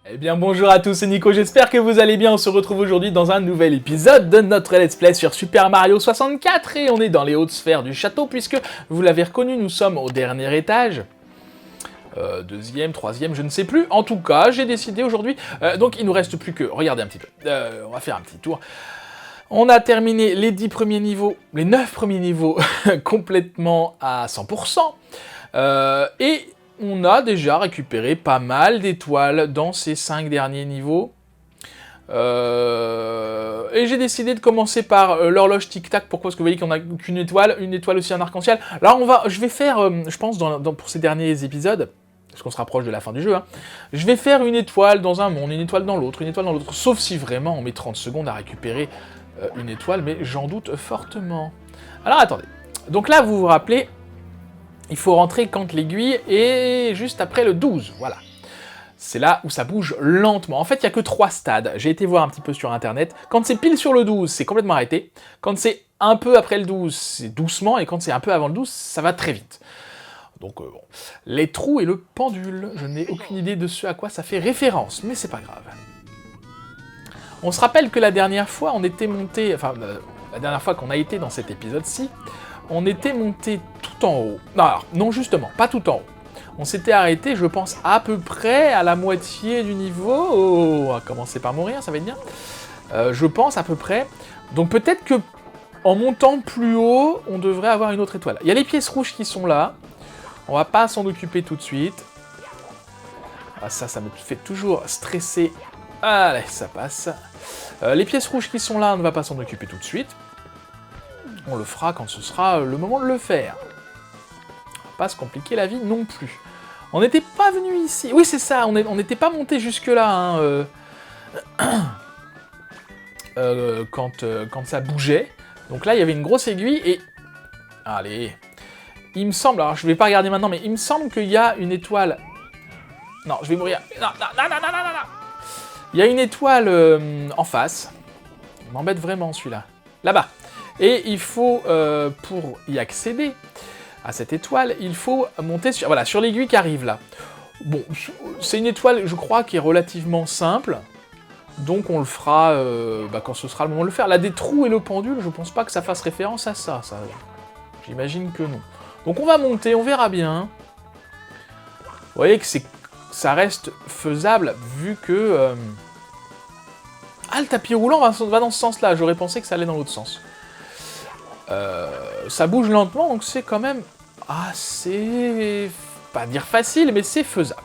Eh bien bonjour à tous, c'est Nico, j'espère que vous allez bien. On se retrouve aujourd'hui dans un nouvel épisode de notre Let's Play sur Super Mario 64 et on est dans les hautes sphères du château puisque, vous l'avez reconnu, nous sommes au dernier étage. Deuxième, troisième, je ne sais plus. En tout cas, j'ai décidé aujourd'hui... donc il nous reste plus que... Regardez un petit peu. On va faire un petit tour. On a terminé les 10 premiers niveaux, les 9 premiers niveaux complètement à 100%. Et on a déjà récupéré pas mal d'étoiles dans ces 5 derniers niveaux. Et j'ai décidé de commencer par l'horloge tic-tac. Pourquoi? Parce que vous voyez qu'on n'a qu'une étoile, une étoile aussi un arc-en-ciel. Là, je vais faire, je pense, pour ces derniers épisodes, parce qu'on se rapproche de la fin du jeu, hein, je vais faire une étoile dans un monde, une étoile dans l'autre, une étoile dans l'autre. Sauf si vraiment on met 30 secondes à récupérer une étoile, mais j'en doute fortement. Alors attendez. Donc là, vous vous rappelez, il faut rentrer quand l'aiguille est juste après le 12, voilà. C'est là où ça bouge lentement. En fait, il n'y a que 3 stades. J'ai été voir un petit peu sur internet. Quand c'est pile sur le 12, c'est complètement arrêté. Quand c'est un peu après le 12, c'est doucement. Et quand c'est un peu avant le 12, ça va très vite. Donc bon. Les trous et le pendule. Je n'ai aucune idée de ce à quoi ça fait référence, mais c'est pas grave. On se rappelle que la dernière fois, on était monté... Enfin, la dernière fois qu'on a été dans cet épisode-ci, on était monté tout en haut. Non, alors, non, justement, pas tout en haut. On s'était arrêté, je pense, à peu près à la moitié du niveau. Oh, on va commencer par mourir, ça va être bien. Je pense à peu près. Donc peut-être que en montant plus haut, on devrait avoir une autre étoile. Il y a les pièces rouges qui sont là. On va pas s'en occuper tout de suite. Ah, ça me fait toujours stresser. Allez, ça passe. Les pièces rouges qui sont là, on ne va pas s'en occuper tout de suite. On le fera quand ce sera le moment de le faire. Pas se compliquer la vie non plus. On n'était pas venu ici. Oui, c'est ça, on n'était pas monté jusque-là quand ça bougeait. Donc là, il y avait une grosse aiguille et... Allez. Il me semble... Alors, je vais pas regarder maintenant, mais il me semble qu'il y a une étoile... Non, je vais mourir. Non. Il y a une étoile en face. Il m'embête vraiment, celui-là. Là-bas. Et il faut, pour y accéder... à cette étoile, il faut monter sur, voilà, sur l'aiguille qui arrive là. Bon, c'est une étoile, je crois, qui est relativement simple, donc on le fera quand ce sera le moment de le faire. Là, des trous et le pendule, je pense pas que ça fasse référence à ça. J'imagine que non. Donc on va monter, on verra bien. Vous voyez que ça reste faisable, vu que... Ah, le tapis roulant va dans ce sens-là, j'aurais pensé que ça allait dans l'autre sens. Ça bouge lentement, donc c'est quand même assez... pas dire facile, mais c'est faisable.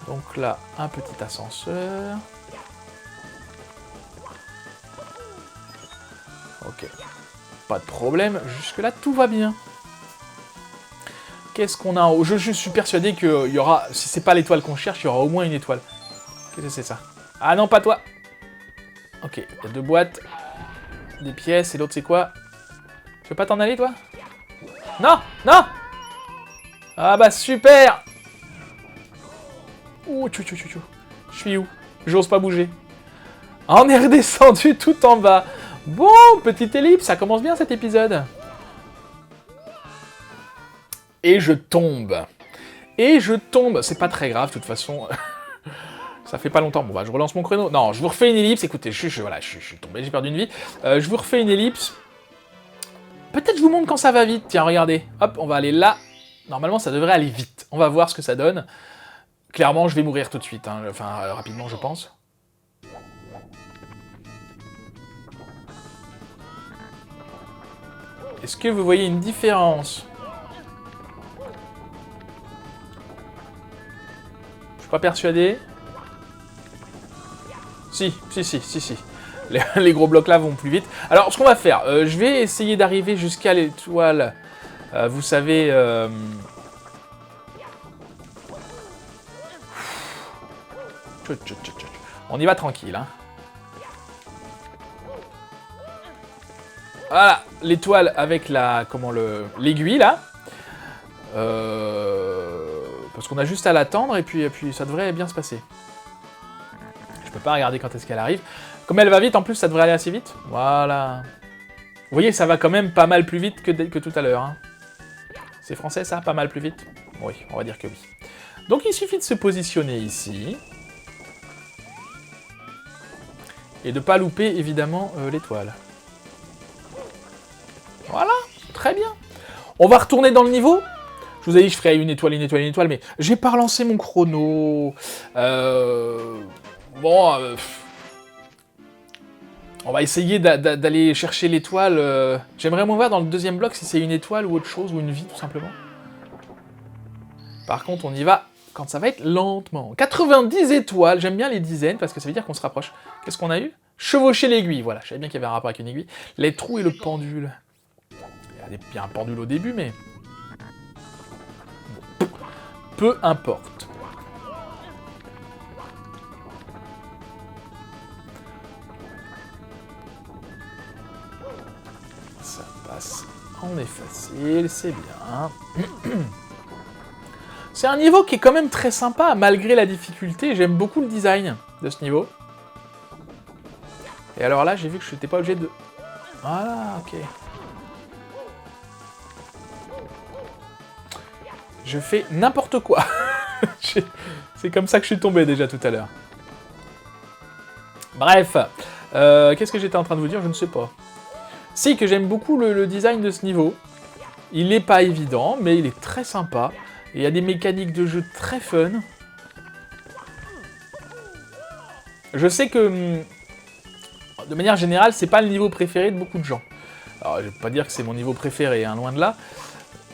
Donc là, un petit ascenseur. Ok. Pas de problème, jusque-là, tout va bien. Qu'est-ce qu'on a en haut? Je suis persuadé qu'il y aura... Si c'est pas l'étoile qu'on cherche, il y aura au moins une étoile. Qu'est-ce que c'est ça? Ah non, pas toi! Ok, il y a 2 boîtes. Des pièces, et l'autre c'est quoi? Tu veux pas t'en aller, toi? Non! Non! Ah bah super! Ouh, je suis où? J'ose pas bouger. Ah, on est redescendu tout en bas. Bon, petite ellipse, ça commence bien cet épisode. Et je tombe. C'est pas très grave, de toute façon. Ça fait pas longtemps. Bon, bah, je relance mon chrono. Non, je vous refais une ellipse. Écoutez, voilà, je suis tombé, j'ai perdu une vie. Je vous refais une ellipse. Peut-être je vous montre quand ça va vite. Tiens, regardez. Hop, on va aller là. Normalement, ça devrait aller vite. On va voir ce que ça donne. Clairement, je vais mourir tout de suite. Hein. Enfin, rapidement, je pense. Est-ce que vous voyez une différence? Je suis pas persuadé. Si. Les gros blocs là vont plus vite. Alors, ce qu'on va faire, je vais essayer d'arriver jusqu'à l'étoile. Vous savez... On y va tranquille, hein. Voilà, l'étoile avec l'aiguille là. Parce qu'on a juste à l'attendre et puis ça devrait bien se passer. Je peux pas regarder quand est-ce qu'elle arrive. Comme elle va vite, en plus, ça devrait aller assez vite. Voilà. Vous voyez, ça va quand même pas mal plus vite que tout à l'heure. Hein. C'est français ça? Pas mal plus vite? Oui, on va dire que oui. Donc il suffit de se positionner ici. Et de ne pas louper, évidemment, l'étoile. Voilà, très bien. On va retourner dans le niveau. Je vous ai dit que je ferais une étoile, mais j'ai pas relancé mon chrono. Bon, on va essayer d'aller chercher l'étoile. J'aimerais voir dans le deuxième bloc si c'est une étoile ou autre chose, ou une vie, tout simplement. Par contre, on y va quand ça va être lentement. 90 étoiles, j'aime bien les dizaines, parce que ça veut dire qu'on se rapproche. Qu'est-ce qu'on a eu? Chevaucher l'aiguille, voilà, je savais bien qu'il y avait un rapport avec une aiguille. Les trous et le pendule. Il y a un pendule au début, mais... peu importe. Ça passe, on est facile, c'est bien. C'est un niveau qui est quand même très sympa, malgré la difficulté. J'aime beaucoup le design de ce niveau. Et alors là, j'ai vu que je n'étais pas obligé de... Voilà, ok. Je fais n'importe quoi. C'est comme ça que je suis tombé déjà tout à l'heure. Bref. Qu'est-ce que j'étais en train de vous dire? Je ne sais pas. Si, que j'aime beaucoup le design de ce niveau. Il n'est pas évident, mais il est très sympa. Et il y a des mécaniques de jeu très fun. Je sais que, de manière générale, c'est pas le niveau préféré de beaucoup de gens. Alors, je vais pas dire que c'est mon niveau préféré, hein, loin de là.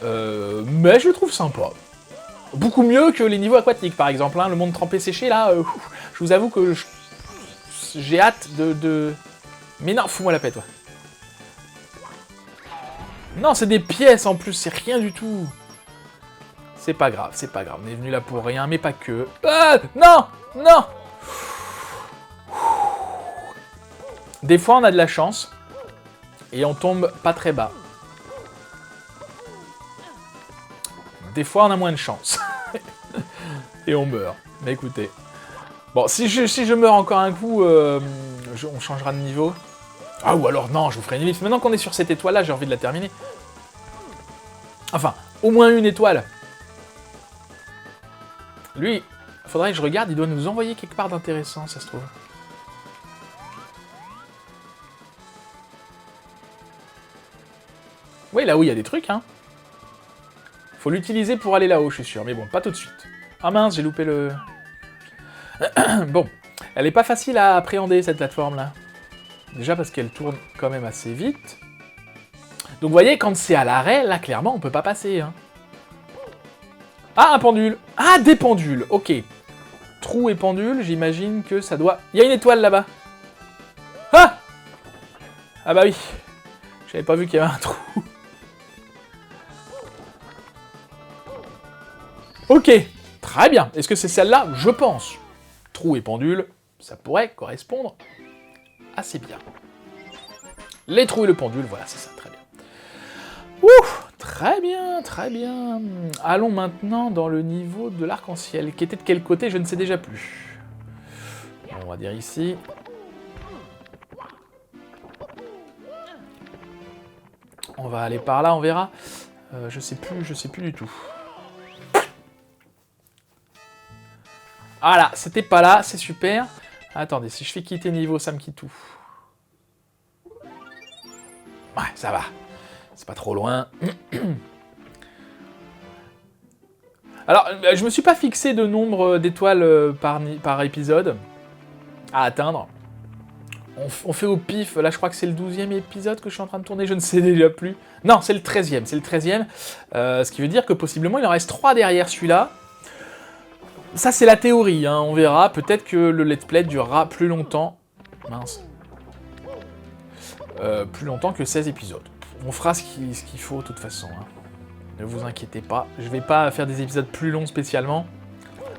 Mais je le trouve sympa. Beaucoup mieux que les niveaux aquatiques, par exemple. Hein, le monde trempé séché, là, je vous avoue que j'ai hâte de... Mais non, fous-moi la paix, toi. Non, c'est des pièces en plus, c'est rien du tout. C'est pas grave, c'est pas grave. On est venu là pour rien, mais pas que. Ah, non, non. Des fois, on a de la chance. Et on tombe pas très bas. Des fois, on a moins de chance. Et on meurt. Mais écoutez. Bon, si je meurs encore un coup, on changera de niveau. Ah, ou alors, non, je vous ferai une ellipse. Maintenant qu'on est sur cette étoile-là, j'ai envie de la terminer. Enfin, au moins une étoile. Lui, faudrait que je regarde, il doit nous envoyer quelque part d'intéressant, ça se trouve. Oui, là où il y a des trucs, hein. Faut l'utiliser pour aller là-haut, je suis sûr. Mais bon, pas tout de suite. Ah mince, j'ai loupé le... Bon, elle est pas facile à appréhender, cette plateforme-là. Déjà parce qu'elle tourne quand même assez vite. Donc vous voyez, quand c'est à l'arrêt, là, clairement, on peut pas passer, hein. Ah, un pendule. Ah, des pendules, ok. Trou et pendule, j'imagine que ça doit... Il y a une étoile là-bas. Ah! Ah bah oui. J'avais pas vu qu'il y avait un trou. Ok, très bien. Est-ce que c'est celle-là? Je pense. Trou et pendule, ça pourrait correspondre assez bien. Les trous et le pendule, voilà, c'est ça, très bien. Ouh, très bien, très bien. Allons maintenant dans le niveau de l'arc-en-ciel, qui était de quel côté, je ne sais déjà plus. On va dire ici. On va aller par là, on verra. Je sais plus du tout. Voilà, c'était pas là, c'est super. Attendez, si je fais quitter niveau, ça me quitte où? Ouais, ça va. C'est pas trop loin. Alors, je me suis pas fixé de nombre d'étoiles par épisode à atteindre. On fait au pif, là je crois que c'est le 12e épisode que je suis en train de tourner, je ne sais déjà plus. Non, c'est le 13e, c'est le 13e. Ce qui veut dire que possiblement il en reste 3 derrière celui-là. Ça c'est la théorie, hein, on verra. Peut-être que le let's play durera plus longtemps. Mince. Plus longtemps que 16 épisodes. On fera ce qu'il faut de toute façon. Hein. Ne vous inquiétez pas. Je vais pas faire des épisodes plus longs spécialement.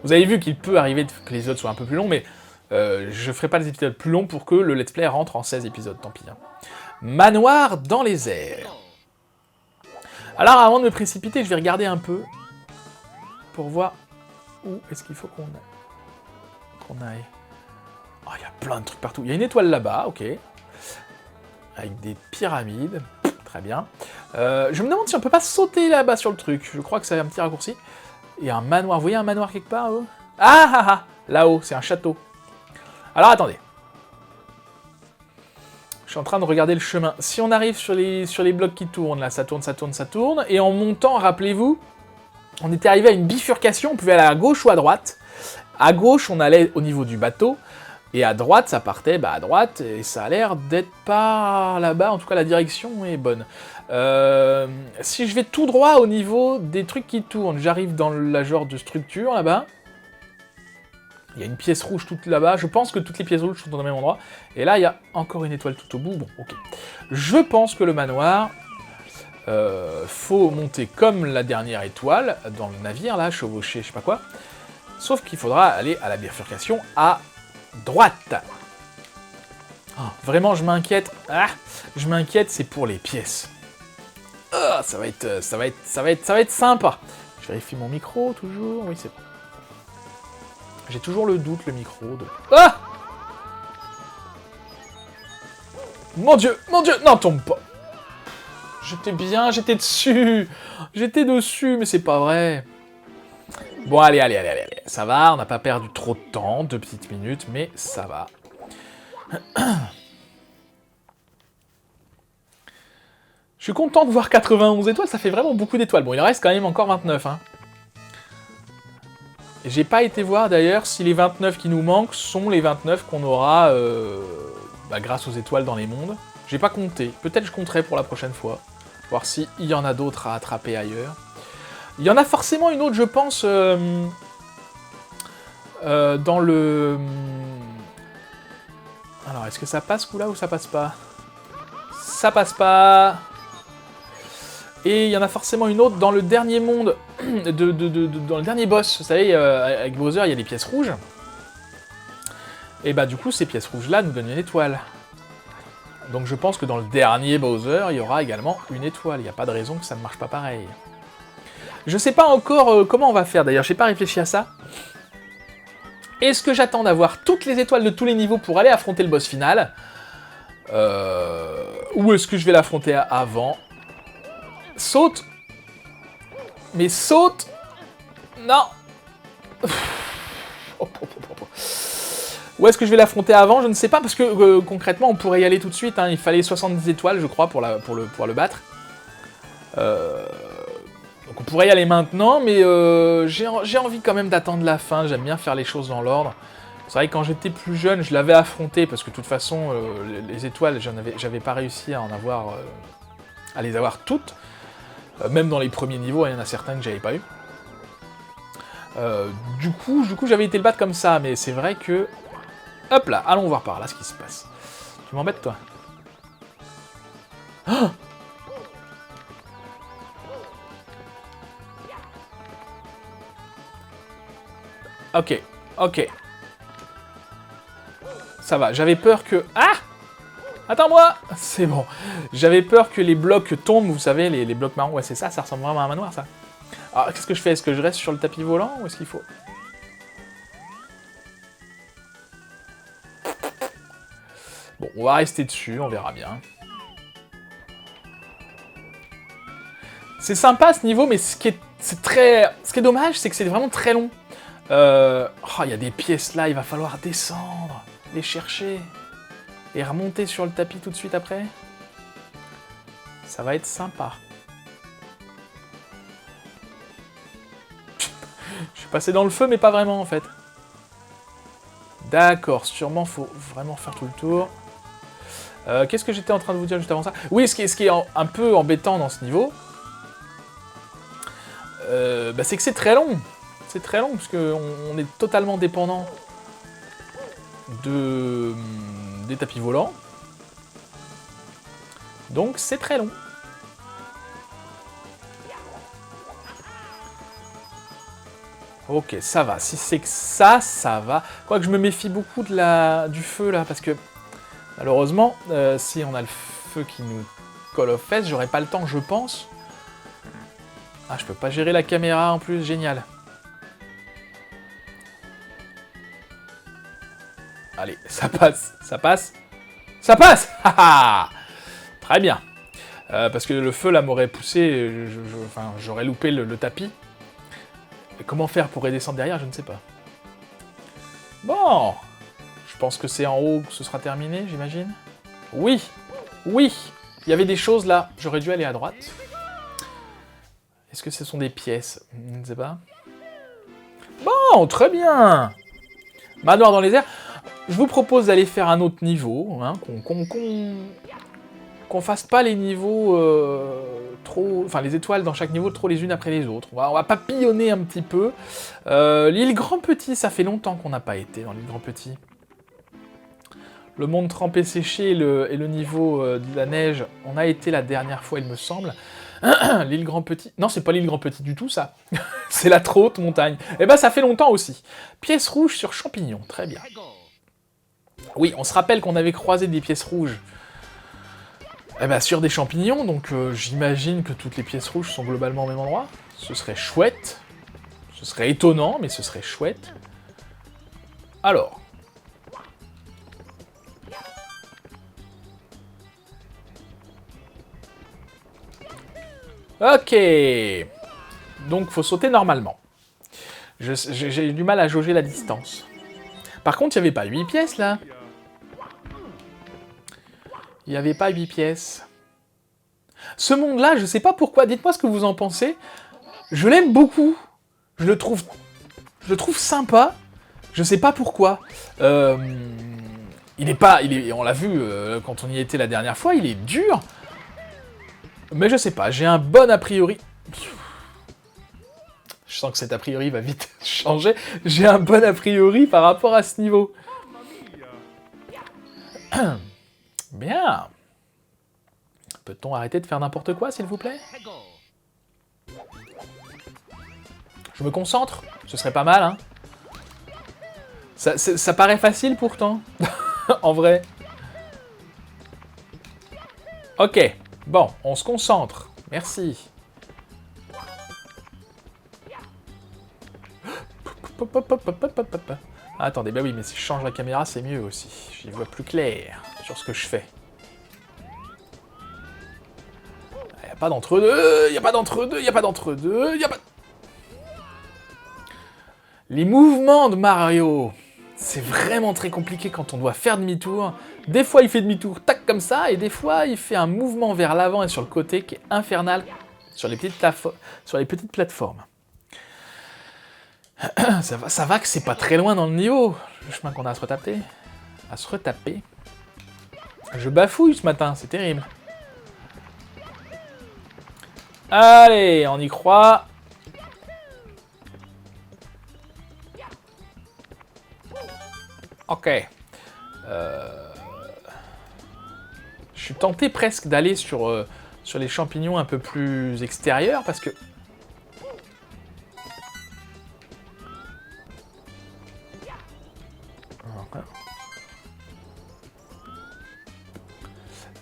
Vous avez vu qu'il peut arriver que les épisodes soient un peu plus longs, mais je ferai pas des épisodes plus longs pour que le let's play rentre en 16 épisodes, tant pis. Hein. Manoir dans les airs. Alors avant de me précipiter, je vais regarder un peu pour voir où est-ce qu'il faut qu'on aille. Oh, il y a plein de trucs partout. Il y a une étoile là-bas, ok. Avec des pyramides. Très bien. Je me demande si on peut pas sauter là-bas sur le truc. Je crois que c'est un petit raccourci. Il y a un manoir. Vous voyez un manoir quelque part là-haut? Ah. Là-haut, c'est un château. Alors attendez. Je suis en train de regarder le chemin. Si on arrive sur les blocs qui tournent, là, ça tourne. Et en montant, rappelez-vous, on était arrivé à une bifurcation. On pouvait aller à gauche ou à droite. À gauche, on allait au niveau du bateau. Et à droite, ça partait à droite, et ça a l'air d'être pas là-bas, en tout cas la direction est bonne. Si je vais tout droit au niveau des trucs qui tournent, j'arrive dans la genre de structure là-bas. Il y a une pièce rouge toute là-bas, je pense que toutes les pièces rouges sont au même endroit. Et là, il y a encore une étoile tout au bout, bon, ok. Je pense que le manoir, faut monter comme la dernière étoile, dans le navire, là, chevaucher, je sais pas quoi. Sauf qu'il faudra aller à la bifurcation à droite. Oh, vraiment, je m'inquiète. Je m'inquiète, c'est pour les pièces. Ça va être sympa. Je vérifie mon micro, toujours. Oui, c'est bon. J'ai toujours le doute, le micro. Mon Dieu, non, tombe pas. J'étais bien, j'étais dessus. J'étais dessus, mais c'est pas vrai. Bon, allez. Ça va, on n'a pas perdu trop de temps, 2 petites minutes, mais ça va. Je suis content de voir 91 étoiles, ça fait vraiment beaucoup d'étoiles. Bon, il en reste quand même encore 29, hein. J'ai pas été voir d'ailleurs si les 29 qui nous manquent sont les 29 qu'on aura grâce aux étoiles dans les mondes. J'ai pas compté, peut-être je compterai pour la prochaine fois. Voir s'il y en a d'autres à attraper ailleurs. Il y en a forcément une autre, je pense, dans le... Alors, est-ce que ça passe là ou ça passe pas? Ça passe pas. Et il y en a forcément une autre dans le dernier monde, dans le dernier boss. Vous savez, avec Bowser, il y a des pièces rouges. Et bah du coup, ces pièces rouges-là nous donnent une étoile. Donc je pense que dans le dernier Bowser, il y aura également une étoile. Il n'y a pas de raison que ça ne marche pas pareil. Je sais pas encore comment on va faire, d'ailleurs, j'ai pas réfléchi à ça. Est-ce que j'attends d'avoir toutes les étoiles de tous les niveaux pour aller affronter le boss final ou est-ce que je vais l'affronter avant? Saute! Mais saute! Non! Ou est-ce que je vais l'affronter avant? Je ne sais pas, parce que concrètement, on pourrait y aller tout de suite. Hein. Il fallait 70 étoiles, je crois, pour le battre. Donc on pourrait y aller maintenant, mais j'ai envie quand même d'attendre la fin. J'aime bien faire les choses dans l'ordre. C'est vrai que quand j'étais plus jeune, je l'avais affronté, parce que de toute façon, les étoiles, j'avais pas réussi à les avoir toutes. Même dans les premiers niveaux, il y en a certains que j'avais pas eu. Du coup, j'avais été le battre comme ça, mais c'est vrai que... Hop là, allons voir par là ce qui se passe. Tu m'embêtes, toi? Oh! Ok. Ça va, j'avais peur que... Ah! Attends-moi! C'est bon. J'avais peur que les blocs tombent, vous savez, les blocs marrons. Ouais, c'est ça, ça ressemble vraiment à un manoir, ça. Alors, qu'est-ce que je fais? Est-ce que je reste sur le tapis volant, ou est-ce qu'il faut... Bon, on va rester dessus, on verra bien. C'est sympa, ce niveau, mais ce qui est dommage, c'est que c'est vraiment très long. Oh, il y a des pièces là, il va falloir descendre, les chercher, et remonter sur le tapis tout de suite après. Ça va être sympa. Je suis passé dans le feu, mais pas vraiment, en fait. D'accord, sûrement, faut vraiment faire tout le tour. Qu'est-ce que j'étais en train de vous dire juste avant ça? Oui, ce qui est un peu embêtant dans ce niveau, c'est que c'est très long. C'est très long, parce qu'on est totalement dépendant des tapis volants. Donc c'est très long. Ok, ça va. Si c'est que ça va. Quoique je me méfie beaucoup du feu, là, parce que, malheureusement, si on a le feu qui nous colle aux fesses, j'aurai pas le temps, je pense. Ah, je peux pas gérer la caméra, en plus, génial. Allez, ça passe. Ça passe. Très bien. Parce que le feu, là, m'aurait poussé, enfin, j'aurais loupé le tapis. Et comment faire pour redescendre derrière, je ne sais pas. Bon, je pense que c'est en haut que ce sera terminé, j'imagine. Oui, oui, il y avait des choses là, j'aurais dû aller à droite. Est-ce que ce sont des pièces? Je ne sais pas. Bon, très bien. Manoir dans les airs. Je vous propose d'aller faire un autre niveau, hein, qu'on fasse pas les niveaux trop... Enfin, les étoiles dans chaque niveau trop les unes après les autres. On va papillonner un petit peu. L'île Grand Petit, ça fait longtemps qu'on n'a pas été dans l'île Grand Petit. Le monde trempé séché et le niveau de la neige, on a été la dernière fois, il me semble. L'île Grand Petit... Non, c'est pas l'île Grand Petit du tout, ça. C'est la trop haute montagne. Eh ben, ça fait longtemps aussi. Pièce rouge sur champignon, très bien. Oui, on se rappelle qu'on avait croisé des pièces rouges eh ben, sur des champignons, donc j'imagine que toutes les pièces rouges sont globalement au même endroit. Ce serait chouette. Ce serait étonnant, mais ce serait chouette. Alors... Ok. Donc, faut sauter normalement. J'ai du mal à jauger la distance. Par contre, il n'y avait pas 8 pièces, là. Il n'y avait pas 8 pièces. Ce monde-là, je sais pas pourquoi. Dites-moi ce que vous en pensez. Je l'aime beaucoup. Je le trouve sympa. Je sais pas pourquoi. Il est pas... on l'a vu quand on y était la dernière fois, il est dur. Mais je sais pas, j'ai un bon a priori. Je sens que cet a priori va vite changer. J'ai un bon a priori par rapport à ce niveau. Bien. Peut-on arrêter de faire n'importe quoi, s'il vous plaît? Je me concentre. Ce serait pas mal, hein. Ça paraît facile, pourtant. En vrai. Ok. Bon, on se concentre. Merci. Ah, attendez, bah oui, mais si je change la caméra, c'est mieux aussi. J'y vois plus clair sur ce que je fais. Il n'y a pas d'entre-deux, il n'y a pas d'entre-deux, il n'y a pas d'entre-deux, il n'y a pas... Les mouvements de Mario, c'est vraiment très compliqué quand on doit faire demi-tour. Des fois, il fait demi-tour, tac, comme ça, et des fois, il fait un mouvement vers l'avant et sur le côté qui est infernal sur les petites plateformes. Ça va que c'est pas très loin dans le niveau, le chemin qu'on a à se retaper. Je bafouille ce matin, c'est terrible. Allez, on y croit. Ok. Je suis tenté presque d'aller sur les champignons un peu plus extérieurs, parce que...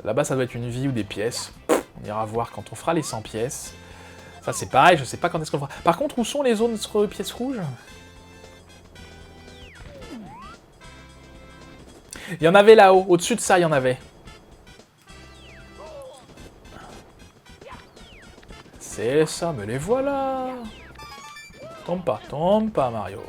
Là-bas, ça doit être une vie ou des pièces. On ira voir quand on fera les 100 pièces. Ça, c'est pareil, je sais pas quand est-ce qu'on le fera. Par contre, où sont les zones sur pièces rouges? Il y en avait là-haut. Au-dessus de ça, il y en avait. C'est ça, me les voilà. Tombe pas, Mario.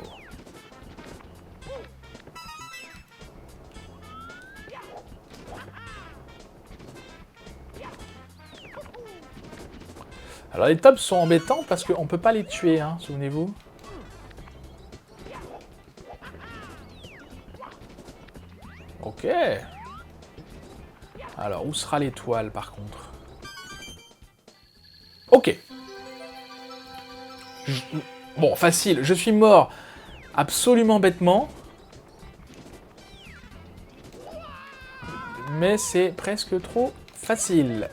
Alors les tops sont embêtants parce qu'on peut pas les tuer, hein, souvenez-vous. Ok. Alors, où sera l'étoile, par contre? Ok. Bon, facile. Je suis mort absolument bêtement. Mais c'est presque trop facile.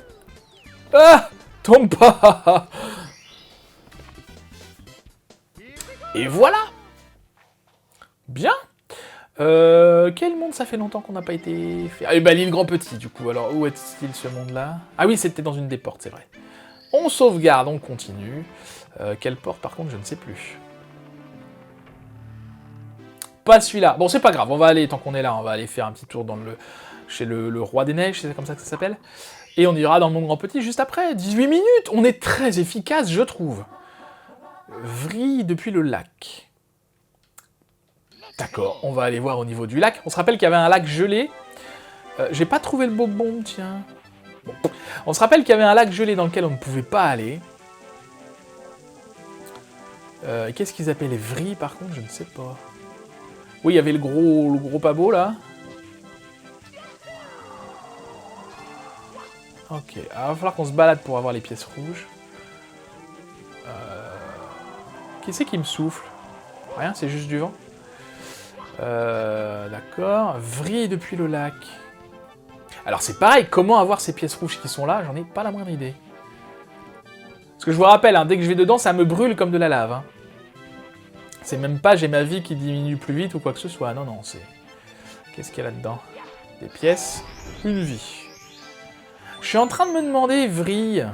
Ah! Tombe pas! Et voilà! Bien! Quel monde ça fait longtemps qu'on n'a pas été fait? Ah, bah l'île Grand Petit, du coup. Alors, où est-il ce monde-là? Ah oui, c'était dans une des portes, c'est vrai. On sauvegarde, on continue. Quelle porte, par contre, je ne sais plus. Pas celui-là. Bon, c'est pas grave, on va aller, tant qu'on est là, on va aller faire un petit tour dans chez le Roi des Neiges, c'est comme ça que ça s'appelle. Et on ira dans le monde grand petit juste après. 18 minutes, on est très efficace, je trouve. Vrille depuis le lac. D'accord, on va aller voir au niveau du lac. On se rappelle qu'il y avait un lac gelé. J'ai pas trouvé le bonbon, tiens. Bon. On se rappelle qu'il y avait un lac gelé dans lequel on ne pouvait pas aller. Qu'est-ce qu'ils appelaient les vrilles, par contre, je ne sais pas. Oui, il y avait le gros pas beau, là. Ok, alors, il va falloir qu'on se balade pour avoir les pièces rouges. Qui c'est qui me souffle? Rien, c'est juste du vent. D'accord. Vrille depuis le lac. Alors c'est pareil, comment avoir ces pièces rouges qui sont là? J'en ai pas la moindre idée. Parce que je vous rappelle, hein, dès que je vais dedans, ça me brûle comme de la lave. Hein. C'est même pas j'ai ma vie qui diminue plus vite ou quoi que ce soit. Non, non, c'est... Qu'est-ce qu'il y a là-dedans? Des pièces, une vie. Je suis en train de me demander, vrille,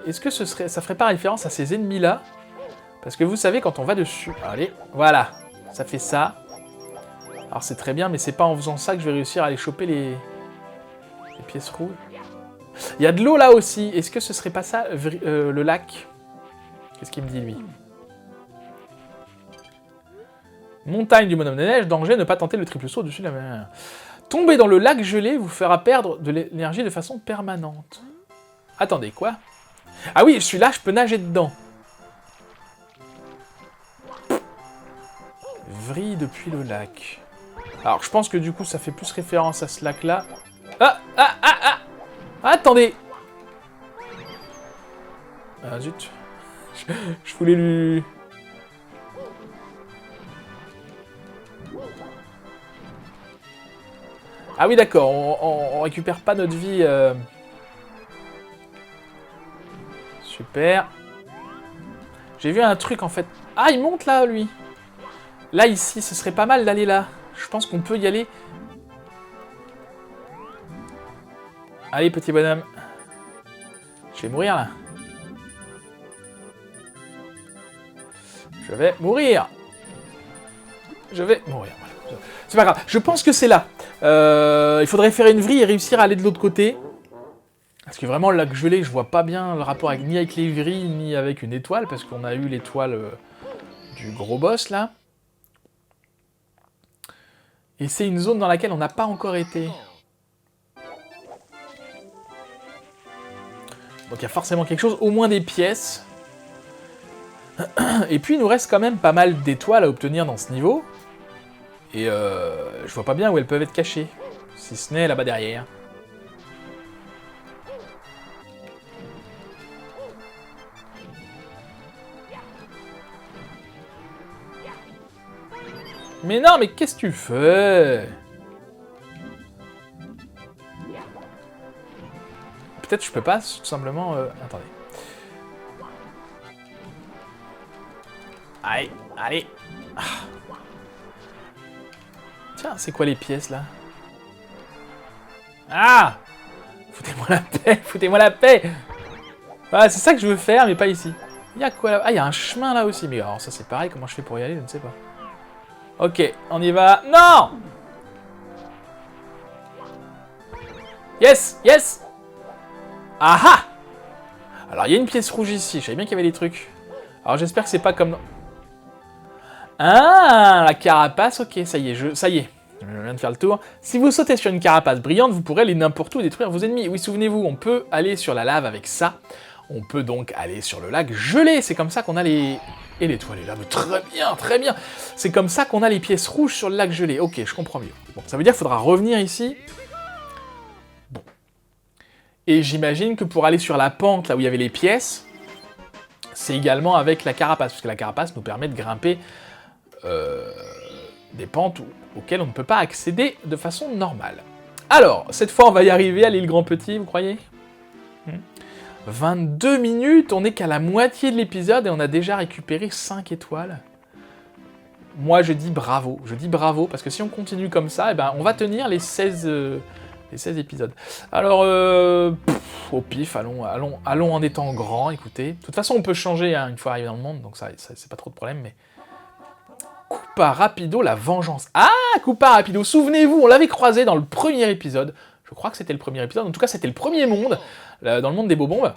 est-ce que ça ferait pas référence à ces ennemis-là? Parce que vous savez, quand on va dessus... Allez, voilà, ça fait ça. Alors c'est très bien, mais c'est pas en faisant ça que je vais réussir à aller choper les pièces rouges. Il y a de l'eau là aussi. Est-ce que ce serait pas ça, le lac? Qu'est-ce qu'il me dit, lui? Montagne du bonhomme de neige, danger, ne pas tenter le triple saut au-dessus de la mer. Tomber dans le lac gelé vous fera perdre de l'énergie de façon permanente. Attendez, quoi? Ah oui, celui-là, je peux nager dedans. Vrille depuis le lac. Alors, je pense que du coup, ça fait plus référence à ce lac-là. Ah, ah, ah, ah! Attendez! Ah, zut. Je voulais lui... Ah oui, d'accord, on récupère pas notre vie. Super. J'ai vu un truc, en fait. Ah, il monte là, lui. Là, ici, ce serait pas mal d'aller là. Je pense qu'on peut y aller. Allez, petit bonhomme. Je vais mourir, là. Je vais mourir. Je vais mourir. Voilà. C'est pas grave. Je pense que c'est là. Il faudrait faire une vrille et réussir à aller de l'autre côté. Parce que vraiment, le lac gelé, je vois pas bien le rapport ni avec les vrilles, ni avec une étoile. Parce qu'on a eu l'étoile du gros boss, là. Et c'est une zone dans laquelle on n'a pas encore été. Donc il y a forcément quelque chose, au moins des pièces. Et puis il nous reste quand même pas mal d'étoiles à obtenir dans ce niveau. Et je vois pas bien où elles peuvent être cachées. Si ce n'est là-bas derrière. Mais non, mais qu'est-ce que tu fais? Peut-être je peux pas, tout simplement... Attendez. Allez, allez. Ah. Tiens, c'est quoi les pièces, là? Ah! Foutez-moi la paix, foutez-moi la paix! Ah, c'est ça que je veux faire, mais pas ici. Il y a quoi là? Ah, il y a un chemin là aussi. Mais alors ça, c'est pareil, comment je fais pour y aller? Je ne sais pas. Ok, on y va. Non! Yes! Yes! Ah ah! Alors, il y a une pièce rouge ici. Je savais bien qu'il y avait des trucs. Alors, j'espère que c'est pas comme... Ah! La carapace. Ok, ça y est. Ça y est. Je viens de faire le tour. Si vous sautez sur une carapace brillante, vous pourrez aller n'importe où et détruire vos ennemis. Oui, souvenez-vous, on peut aller sur la lave avec ça. On peut donc aller sur le lac gelé. C'est comme ça qu'on a les... Et l'étoile est là, mais très bien, très bien. C'est comme ça qu'on a les pièces rouges sur le lac gelé. Ok, je comprends mieux. Bon, ça veut dire qu'il faudra revenir ici. Bon. Et j'imagine que pour aller sur la pente, là où il y avait les pièces, c'est également avec la carapace, parce que la carapace nous permet de grimper des pentes auxquelles on ne peut pas accéder de façon normale. Alors, cette fois, on va y arriver à l'île Grand Petit, vous croyez 22 minutes, on n'est qu'à la moitié de l'épisode et on a déjà récupéré 5 étoiles. Moi, je dis bravo, parce que si on continue comme ça, eh ben, on va tenir les 16 épisodes. Alors, au pif, allons en étant grand, écoutez. De toute façon, on peut changer hein, une fois arrivé dans le monde, donc ça c'est pas trop de problème, mais... Koopa Rapido, la vengeance. Ah, Koopa Rapido, souvenez-vous, on l'avait croisé dans le premier épisode. Je crois que c'était le premier épisode, en tout cas c'était le premier monde. dans le monde des bobombes.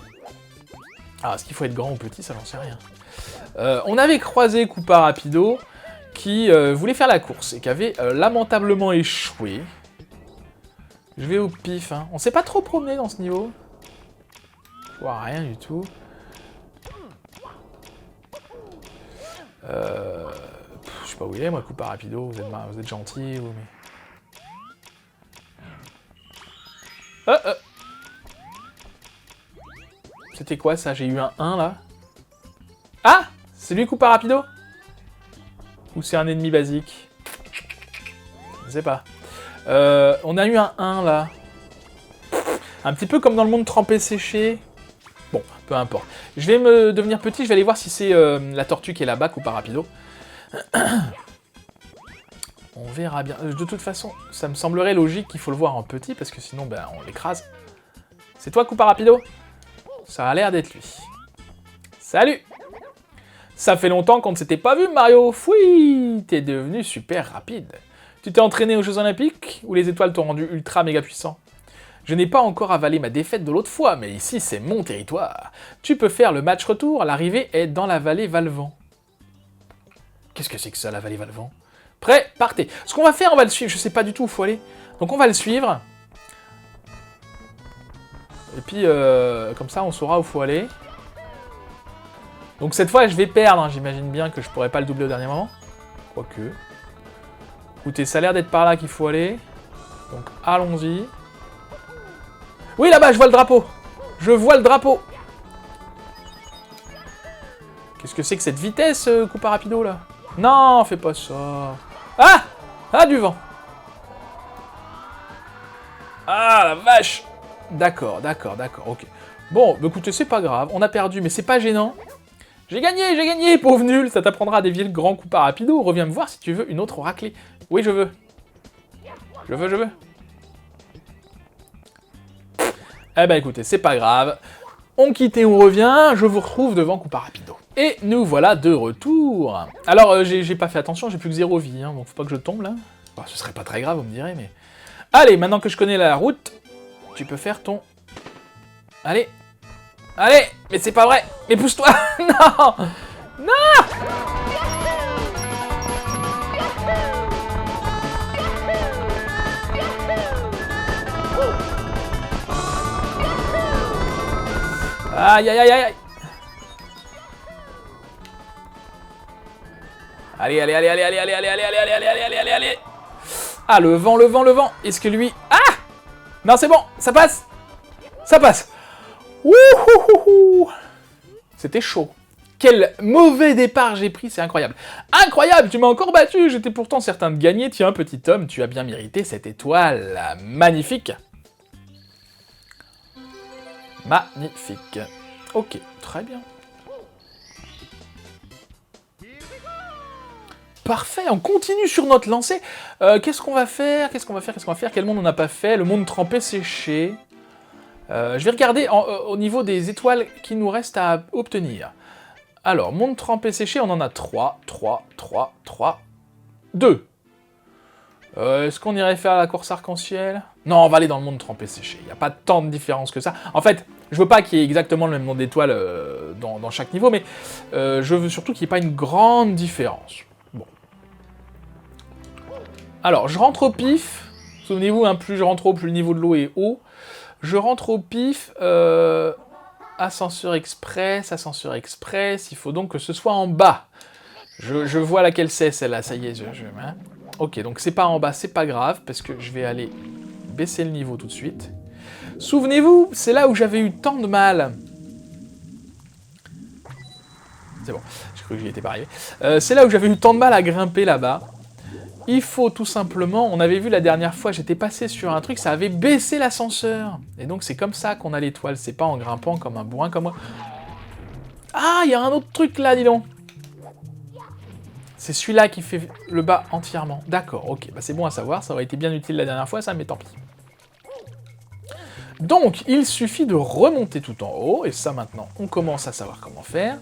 Ah, est-ce qu'il faut être grand ou petit, ça j'en sais rien. On avait croisé Koopa Rapido, qui voulait faire la course, et qui avait lamentablement échoué. Je vais au pif, hein. On s'est pas trop promené dans ce niveau. Je vois rien du tout. Je sais pas où il est, moi, Koopa Rapido, vous êtes gentil, ou mais... C'était quoi, ça? J'ai eu un 1, là. Ah! C'est lui, Koopa Rapido? Ou c'est un ennemi basique? Je sais pas. On a eu un 1, là. Un petit peu comme dans le monde trempé séché. Bon, peu importe. Je vais me devenir petit, je vais aller voir si c'est la tortue qui est là-bas, Koopa Rapido. On verra bien. De toute façon, ça me semblerait logique qu'il faut le voir en petit, parce que sinon, ben, on l'écrase. C'est toi, Koopa Rapido? Ça a l'air d'être lui. Salut! Ça fait longtemps qu'on ne s'était pas vu, Mario. Fouii! T'es devenu super rapide. Tu t'es entraîné aux Jeux Olympiques, où les étoiles t'ont rendu ultra méga puissant? Je n'ai pas encore avalé ma défaite de l'autre fois, mais ici c'est mon territoire. Tu peux faire le match retour, l'arrivée est dans la vallée Valvent. Qu'est-ce que c'est que ça, la vallée Valvent? Prêt, partez. Ce qu'on va faire, on va le suivre, je sais pas du tout où il faut aller. Donc on va le suivre. Et puis, comme ça, on saura où il faut aller. Donc cette fois, je vais perdre, hein. J'imagine bien que je pourrais pas le doubler au dernier moment. Quoique. Écoutez, ça a l'air d'être par là qu'il faut aller. Donc allons-y. Oui, là-bas, je vois le drapeau. Je vois le drapeau. Qu'est-ce que c'est que cette vitesse, Koopa Rapido, là? Non, fais pas ça. Ah! Ah, du vent. Ah, la vache. D'accord, ok. Bon, bah, écoutez, c'est pas grave. On a perdu, mais c'est pas gênant. J'ai gagné, pauvre nul. Ça t'apprendra à dévier le grand Koopa Rapido. Reviens me voir si tu veux une autre raclée. Oui, je veux. Je veux. Eh ben écoutez, c'est pas grave. On quitte et on revient, je vous retrouve devant Koopa Rapido. Et nous voilà de retour. Alors, j'ai pas fait attention, j'ai plus que 0 vie, hein, donc faut pas que je tombe là. Bon, ce serait pas très grave, vous me direz, mais... Allez, maintenant que je connais la route, tu peux faire ton... Allez. Mais c'est pas vrai. Mais pousse-toi. Non. Aïe. Allez. Ah, le vent. Est-ce que lui... Ah! Non, c'est bon, ça passe. Wouhouhouhou. C'était chaud. Quel mauvais départ j'ai pris, c'est incroyable. Incroyable, tu m'as encore battu, j'étais pourtant certain de gagner. Tiens, petit homme, tu as bien mérité cette étoile. Magnifique. Ok, très bien. Parfait, on continue sur notre lancée. Qu'est-ce qu'on va faire? Quel monde on n'a pas fait? Le monde trempé séché. Je vais regarder au niveau des étoiles qui nous restent à obtenir. Alors, monde trempé séché, on en a 3, 2. Est-ce qu'on irait faire la course arc-en-ciel? Non, on va aller dans le monde trempé séché. Il n'y a pas tant de différence que ça. En fait, je veux pas qu'il y ait exactement le même nombre d'étoiles dans chaque niveau, mais je veux surtout qu'il n'y ait pas une grande différence. Bon. Alors, je rentre au pif. Souvenez-vous, hein, plus je rentre haut, plus le niveau de l'eau est haut. Je rentre au pif. Ascenseur express. Il faut donc que ce soit en bas. Je vois laquelle c'est, celle-là. Ça y est, hein. Ok, donc c'est pas en bas, c'est pas grave, parce que je vais aller baisser le niveau tout de suite. Souvenez-vous, c'est là où j'avais eu tant de mal. C'est bon, j'ai cru que j'y étais pas arrivé. C'est là où j'avais eu tant de mal à grimper là-bas. Il faut tout simplement, on avait vu la dernière fois, j'étais passé sur un truc, ça avait baissé l'ascenseur. Et donc c'est comme ça qu'on a l'étoile, c'est pas en grimpant comme un bourrin comme moi. Ah, il y a un autre truc là, dis donc. C'est celui-là qui fait le bas entièrement. D'accord, ok, bah c'est bon à savoir, ça aurait été bien utile la dernière fois, ça, mais tant pis. Donc, il suffit de remonter tout en haut, et ça maintenant, on commence à savoir comment faire.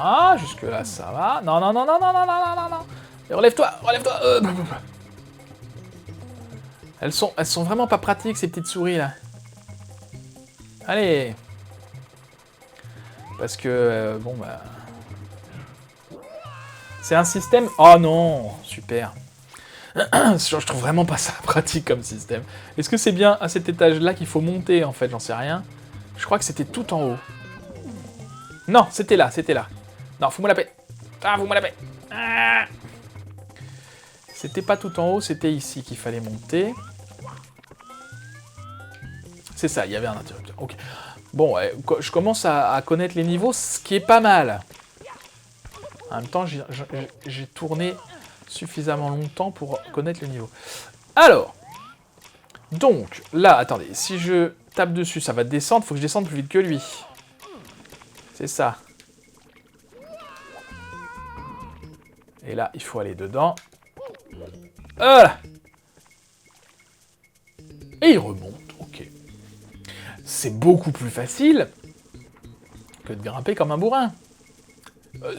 Ah, jusque là ça va. Non. Et relève-toi. Elles sont vraiment pas pratiques, ces petites souris, là. Allez. Parce que, bon, bah... C'est un système... Oh non, super. Je trouve vraiment pas ça pratique comme système. Est-ce que c'est bien à cet étage-là qu'il faut monter, en fait? J'en sais rien. Je crois que c'était tout en haut. Non, c'était là, c'était là. Non, fous-moi la paix. Ah, fous-moi la paix. Ah. C'était pas tout en haut, c'était ici qu'il fallait monter. C'est ça, il y avait un interrupteur. Ok. Bon, ouais, je commence à connaître les niveaux, ce qui est pas mal. En même temps, j'ai tourné suffisamment longtemps pour connaître le niveau. Alors, donc, là, attendez, si je tape dessus, ça va descendre, faut que je descende plus vite que lui. C'est ça. Et là, il faut aller dedans. Voilà. Et il remonte, ok. C'est beaucoup plus facile que de grimper comme un bourrin.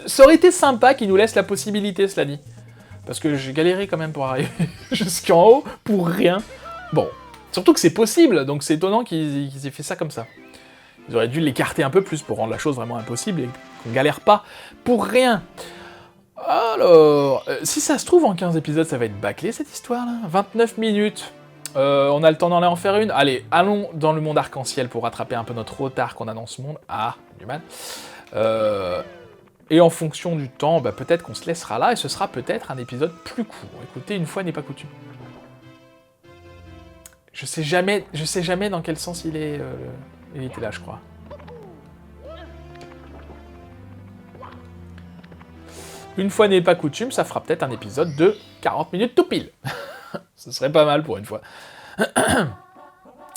Ça aurait été sympa qu'il nous laisse la possibilité, cela dit. Parce que j'ai galéré quand même pour arriver jusqu'en haut, pour rien. Bon, surtout que c'est possible, donc c'est étonnant qu'ils aient fait ça comme ça. Ils auraient dû l'écarter un peu plus pour rendre la chose vraiment impossible et qu'on galère pas pour rien. Alors, si ça se trouve, en 15 épisodes, ça va être bâclé, cette histoire-là. 29 minutes. On a le temps d'en en faire une. Allez, allons dans le monde arc-en-ciel pour rattraper un peu notre retard qu'on a dans ce monde. Ah, du mal. Et en fonction du temps, bah, peut-être qu'on se laissera là, et ce sera peut-être un épisode plus court. Écoutez, une fois n'est pas coutume. Je sais jamais dans quel sens il est... il était là, je crois. Une fois n'est pas coutume, ça fera peut-être un épisode de 40 minutes tout pile. Ce serait pas mal pour une fois.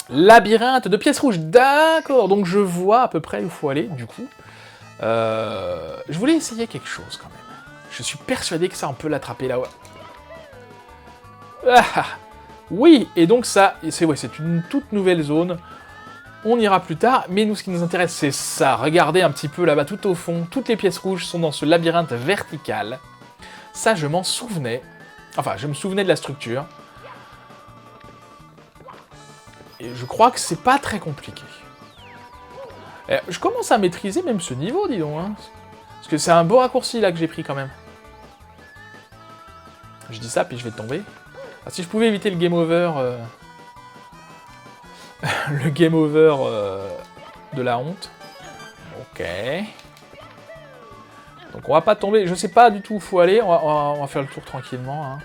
Labyrinthe de pièces rouges, d'accord. Donc je vois à peu près où il faut aller, du coup. Je voulais essayer quelque chose, quand même. Je suis persuadé que ça, on peut l'attraper là-haut. Ah, oui, et donc ça, c'est une toute nouvelle zone. On ira plus tard, mais nous, ce qui nous intéresse, c'est ça. Regardez un petit peu là-bas, tout au fond. Toutes les pièces rouges sont dans ce labyrinthe vertical. Ça, je m'en souvenais. Enfin, je me souvenais de la structure. Et je crois que c'est pas très compliqué. Et je commence à maîtriser même ce niveau, dis donc. Hein. Parce que c'est un beau raccourci, là, que j'ai pris, quand même. Je dis ça, puis je vais tomber. Ah, si je pouvais éviter le game over... le game over de la honte. Ok. Donc on va pas tomber. Je sais pas du tout où faut aller. On va faire le tour tranquillement. Hein.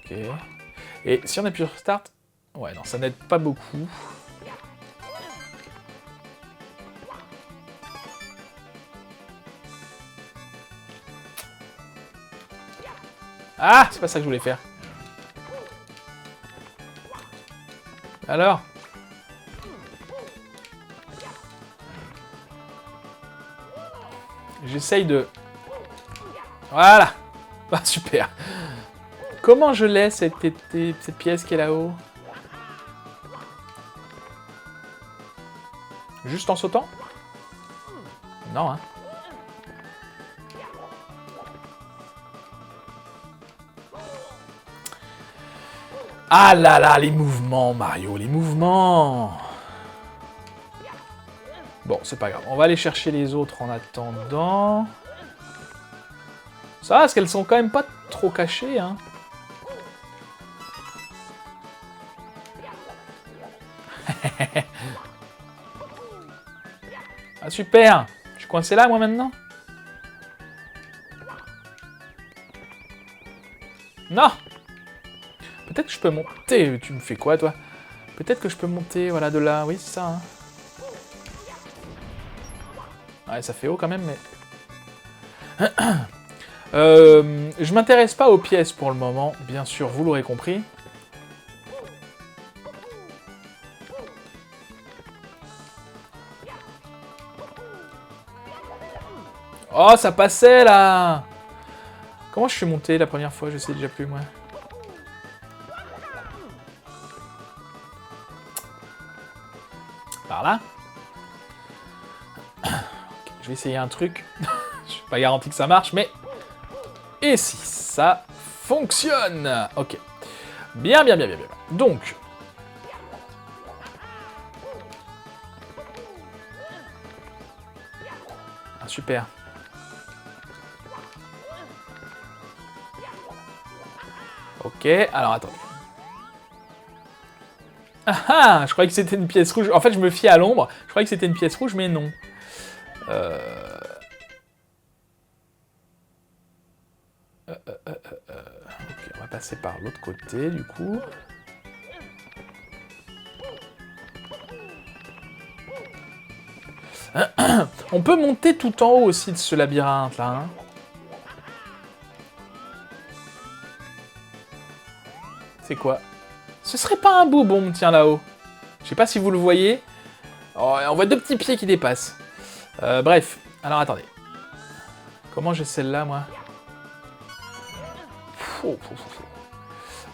Ok. Et si on appuie sur Start... Ouais, non, ça n'aide pas beaucoup. Ah, c'est pas ça que je voulais faire. Alors? J'essaye de... Voilà. Ah, super. Comment je laisse cette pièce qui est là-haut? Juste en sautant? Non, hein. Ah là là, les mouvements, Mario, les mouvements. Bon, c'est pas grave. On va aller chercher les autres en attendant. Ça va, parce qu'elles sont quand même pas trop cachées, hein. Ah, super. Je suis coincé là, moi, maintenant? Non. Peut-être que je peux monter. Tu me fais quoi, toi? Peut-être que je peux monter, voilà, de là. Oui, c'est ça, hein. Ouais, ça fait haut quand même, mais... je m'intéresse pas aux pièces pour le moment, bien sûr, vous l'aurez compris. Oh, ça passait, là! Comment je suis monté la première fois? Je sais déjà plus, moi. Par là. Je vais essayer un truc. Je suis pas garanti que ça marche, mais... Et si ça fonctionne. Ok. Bien, bien, bien, bien, bien. Donc... Ah, super. Ok, alors attendez. Ah ah, je croyais que c'était une pièce rouge. En fait, je me fie à l'ombre. Je croyais que c'était une pièce rouge, mais non. Ok, on va passer par l'autre côté, du coup. On peut monter tout en haut aussi de ce labyrinthe, là. Hein. C'est quoi? Ce serait pas un boubon, tiens, là-haut. Je sais pas si vous le voyez. Oh, on voit deux petits pieds qui dépassent. Bref, alors attendez. Comment j'ai celle-là, moi?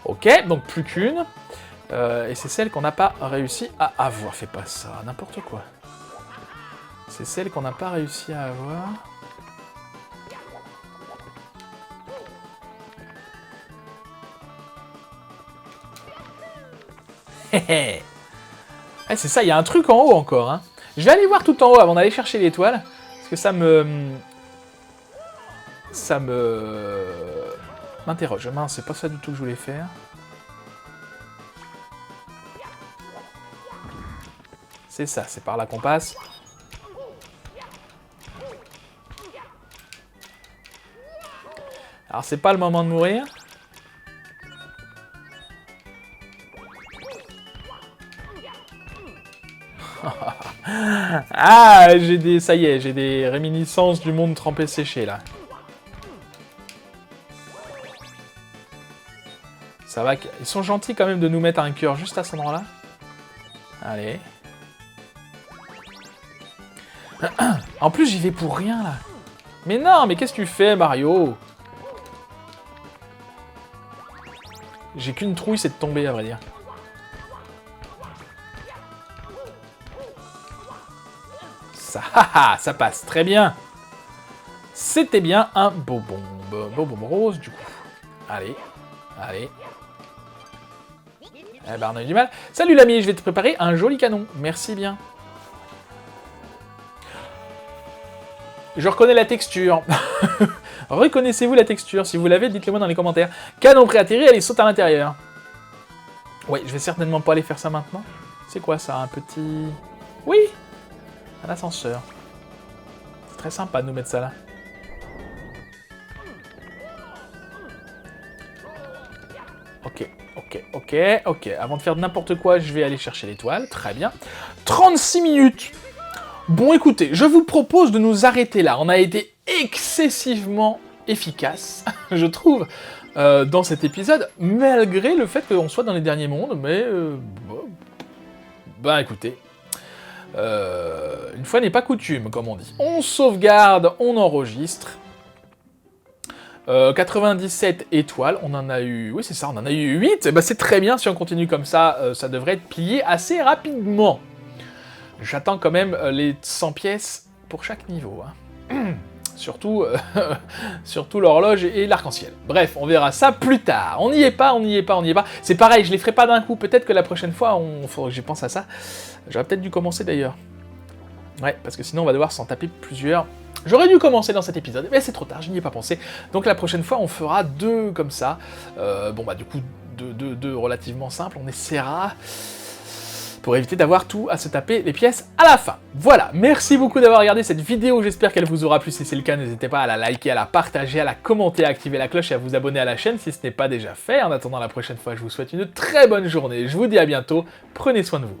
Ok, donc plus qu'une. Et c'est celle qu'on n'a pas réussi à avoir. Fais pas ça, n'importe quoi. C'est celle qu'on n'a pas réussi à avoir. Hé c'est ça, il y a un truc en haut encore. Hein. Je vais aller voir tout en haut avant d'aller chercher l'étoile. Parce que ça m'interroge. Mince, c'est pas ça du tout que je voulais faire. C'est ça, c'est par là qu'on passe. Alors, c'est pas le moment de mourir. Ah, ça y est, j'ai des réminiscences du monde trempé séché, là. Ça va, ils sont gentils quand même de nous mettre un cœur juste à cet endroit-là. Allez. En plus, j'y vais pour rien, là. Mais non, mais qu'est-ce que tu fais, Mario? J'ai qu'une trouille, c'est de tomber, à vrai dire. Ça passe très bien. C'était bien un bonbon rose, du coup. Allez, allez. Eh ben, on a eu du mal. Salut l'ami, je vais te préparer un joli canon. Merci bien. Je reconnais la texture. Reconnaissez-vous la texture? Si vous l'avez, dites-le moi dans les commentaires. Canon prêt à atterrir, elle saute à l'intérieur. Ouais, je vais certainement pas aller faire ça maintenant. C'est quoi ça, un petit... Oui, un ascenseur. C'est très sympa de nous mettre ça là. Ok. Avant de faire n'importe quoi, je vais aller chercher l'étoile. Très bien. 36 minutes. Bon, écoutez, je vous propose de nous arrêter là. On a été excessivement efficace, je trouve, dans cet épisode, malgré le fait qu'on soit dans les derniers mondes, mais... Bah, écoutez... une fois n'est pas coutume, comme on dit. On sauvegarde, on enregistre. 97 étoiles, on en a eu... Oui, c'est ça, on en a eu 8. Bah, c'est très bien, si on continue comme ça, ça devrait être plié assez rapidement. J'attends quand même les 100 pièces pour chaque niveau. Hein. Surtout l'horloge et l'arc-en-ciel. Bref, on verra ça plus tard. On n'y est pas. C'est pareil, je les ferai pas d'un coup. Peut-être que la prochaine fois, faudra que j'y pense à ça. J'aurais peut-être dû commencer d'ailleurs. Ouais, parce que sinon on va devoir s'en taper plusieurs. J'aurais dû commencer dans cet épisode, mais c'est trop tard, je n'y ai pas pensé. Donc la prochaine fois, on fera 2 comme ça. Bon bah du coup, 2 relativement simples. On essaiera... pour éviter d'avoir tout à se taper les pièces à la fin. Voilà, merci beaucoup d'avoir regardé cette vidéo, j'espère qu'elle vous aura plu. Si c'est le cas, n'hésitez pas à la liker, à la partager, à la commenter, à activer la cloche et à vous abonner à la chaîne si ce n'est pas déjà fait. En attendant la prochaine fois, je vous souhaite une très bonne journée. Je vous dis à bientôt, prenez soin de vous.